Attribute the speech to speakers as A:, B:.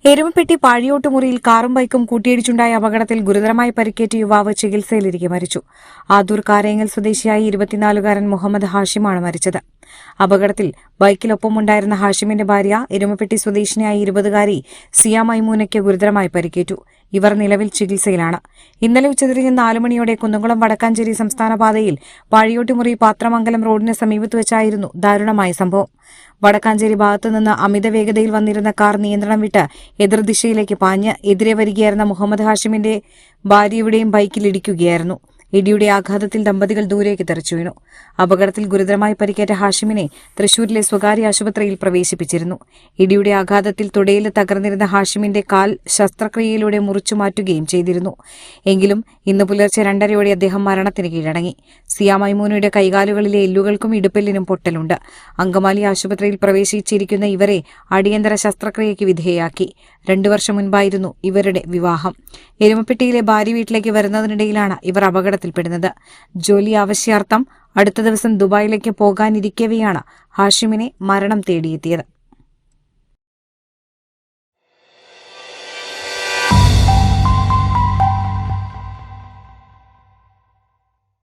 A: എരുമപ്പെട്ടി പാഴിയോട്ടുമുറിയിൽ കാറും ബൈക്കും കൂട്ടിയിടിച്ചുണ്ടായ അപകടത്തിൽ ഗുരുതരമായി പരിക്കേറ്റ യുവാവ് ചികിത്സയിലിരിക്കെ മരിച്ചു. ആദൂർ കാരേങ്ങൽ സ്വദേശിയായ 24-കാരൻ മുഹമ്മദ് ഹാഷിമാണ് മരിച്ചത്. അപകടത്തിൽ ബൈക്കിലൊപ്പമുണ്ടായിരുന്ന ഹാഷിമിന്റെ ഭാര്യ എരുമപ്പെട്ടി സ്വദേശിനിയായ 20-കാരി സിയ മൈമൂനയ്ക്ക് ഗുരുതരമായി പരിക്കേറ്റു. ഇവർ നിലവിൽ ചികിത്സയിലാണ്. ഇന്നലെ ഉച്ചതിരിഞ്ഞ് 4 മണിയോടെ കുന്നംകുളം വടക്കാഞ്ചേരി സംസ്ഥാന പാതയിൽ പാഴിയോട്ടുമുറി പാത്രമംഗലം റോഡിന് സമീപത്ത് വെച്ചായിരുന്നു ദാരുണമായ സംഭവം. വടക്കാഞ്ചേരി ഭാഗത്തുനിന്ന് അമിത വേഗതയിൽ വന്നിരുന്ന കാർ നിയന്ത്രണം വിട്ട് എതിർദിശയിലേക്ക് പാഞ്ഞ് എതിരെ വരികയായിരുന്ന മുഹമ്മദ് ഹാഷിമിന്റെ ഭാര്യയുടെയും ബൈക്കിൽ ഇടിക്കുകയായിരുന്നു. ഇടിയുടെ ആഘാതത്തിൽ ദമ്പതികൾ ദൂരേക്ക് തെറിച്ചു വീണു. അപകടത്തിൽ ഗുരുതരമായി പരിക്കേറ്റ ഹാഷിമിനെ തൃശൂരിലെ സ്വകാര്യ ആശുപത്രിയിൽ പ്രവേശിപ്പിച്ചിരുന്നു. ഇടിയുടെ ആഘാതത്തിൽ തുടയിൽ തകർന്നിരുന്ന ഹാഷിമിന്റെ കാൽ ശസ്ത്രക്രിയയിലൂടെ മുറിച്ചു മാറ്റുകയും ചെയ്തിരുന്നു. എങ്കിലും ഇന്ന് പുലർച്ചെ 2:30 അദ്ദേഹം മരണത്തിന് കീഴടങ്ങി. സിയ മൈമൂനയുടെ കൈകാലുകളിലെ എല്ലുകൾക്കും ഇടുപ്പെല്ലിനും പൊട്ടലുണ്ട്. അങ്കമാലി ആശുപത്രിയിൽ പ്രവേശിച്ചിരിക്കുന്ന ഇവരെ അടിയന്തര ശസ്ത്രക്രിയയ്ക്ക് വിധേയയാക്കി. 2 വർഷം മുൻപായിരുന്നു ഇവരുടെ വിവാഹം. എരുമപ്പെട്ടിയിലെ ഭാര്യ വീട്ടിലേക്ക് വരുന്നതിനിടയിലാണ് ഇവർ അപകടത്തിൽപ്പെടുന്നത്. ജോലി ആവശ്യാർത്ഥം അടുത്ത ദിവസം ദുബായിലേക്ക് പോകാനിരിക്കവെയാണ് ഹാഷിമിനെ മരണം തേടിയെത്തിയത്.